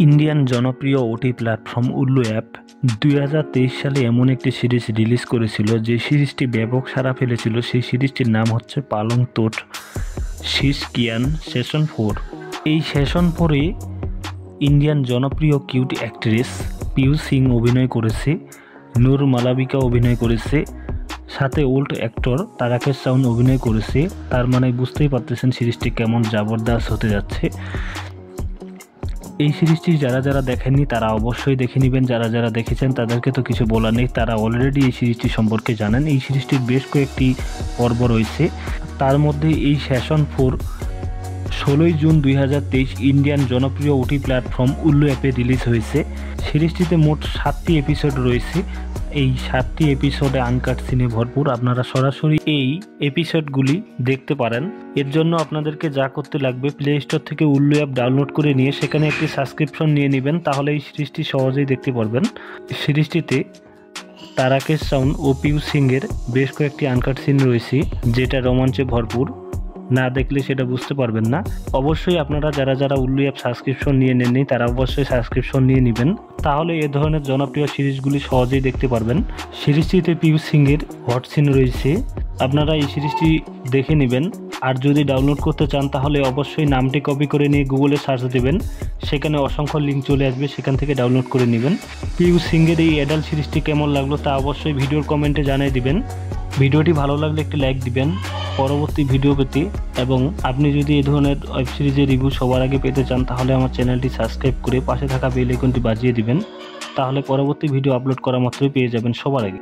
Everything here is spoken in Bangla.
ইন্ডিয়ান জনপ্রিয় ওটি প্ল্যাটফর্ম উল্লু অ্যাপ 2023 সালে এমন একটি সিরিজ রিলিজ করেছিল যে সিরিজটি ব্যাপক সাড়া ফেলেছিল। সেই সিরিজটির নাম হচ্ছে পালং তোট শীষ কিয়ান সেশন 4। এই সেশন 4-এ ইন্ডিয়ান জনপ্রিয় কিউট অ্যাক্ট্রেস পিউ সিং অভিনয় করেছে, নূর মালাবিকা অভিনয় করেছে, সাথে ওল্ড অ্যাক্টর তারাকেশ রাউল অভিনয় করেছে। তার মানে বুঝতেই পারতেছেন সিরিজটি কেমন জবরদস্ত হতে যাচ্ছে। এই সিরিজটি যারা যারা দেখেননি তারা অবশ্যই দেখে নেবেন, যারা যারা দেখেছেন তাদেরকে তো কিছু বলার নেই, তারা অলরেডি এই সিরিজটি সম্পর্কে জানেন। এই সিরিজটির বেশ কয়েকটি পর্ব রয়েছে, তার মধ্যে এই সেশন 4 16 জুন 2023 ইন্ডিয়ান জনপ্রিয় ওটি প্ল্যাটফর্ম উল্লু অ্যাপে রিলিজ হয়েছে। সিরিজটিতে মোট 7টি এপিসোড রয়েছে। এই 7টি এপিসোডে আনকাট সিনে ভরপুর। আপনারা সরাসরি এই এপিসোডগুলি দেখতে পারেন। এর জন্য আপনাদেরকে যা করতে লাগবে, প্লে স্টোর থেকে উল্লু অ্যাপ ডাউনলোড করে নিয়ে সেখানে একটি সাবস্ক্রিপশন নিয়ে নেবেন, তাহলে এই সিরিজটি সহজেই দেখতে পারবেন। সিরিজটিতে তারাকেশ রাউল ও পিউ সিংয়ের বেশ কয়েকটি আনকাট সিন রয়েছে, যেটা রোমাঞ্চে ভরপুর। না দেখলে সেটা বুঝতে পারবেন না। অবশ্যই আপনারা যারা যারা উল্লু অ্যাপ সাবস্ক্রিপশন নিয়ে নেননি তারা অবশ্যই সাবস্ক্রিপশন নিয়ে নেবেন, তাহলে এ ধরনের জনপ্রিয় সিরিজগুলি সহজেই দেখতে পারবেন। সিরিজটিতে পিউ সিংয়ের হট সিন রয়েছে, আপনারা এই সিরিজটি দেখে নেবেন। আর যদি ডাউনলোড করতে চান তাহলে অবশ্যই নামটি কপি করে নিয়ে গুগলে সার্চ দেবেন, সেখানে অসংখ্য লিঙ্ক চলে আসবে, সেখান থেকে ডাউনলোড করে নেবেন। পিউ সিংয়ের এই অ্যাডাল্ট সিরিজটি কেমন লাগলো তা অবশ্যই ভিডিওর কমেন্টে জানিয়ে দিবেন। ভিডিওটি ভালো লাগলে একটি লাইক দিবেন পরবর্তী ভিডিও পেতে, এবং আপনি যদি এই ধরনের ওয়েব সিরিজের রিভিউ সবার আগে পেতে চান তাহলে আমার চ্যানেলটি সাবস্ক্রাইব করে পাশে থাকা বেল আইকনটি বাজিয়ে দিবেন, তাহলে পরবর্তী ভিডিও আপলোড করা মাত্রই পেয়ে যাবেন সবার আগে।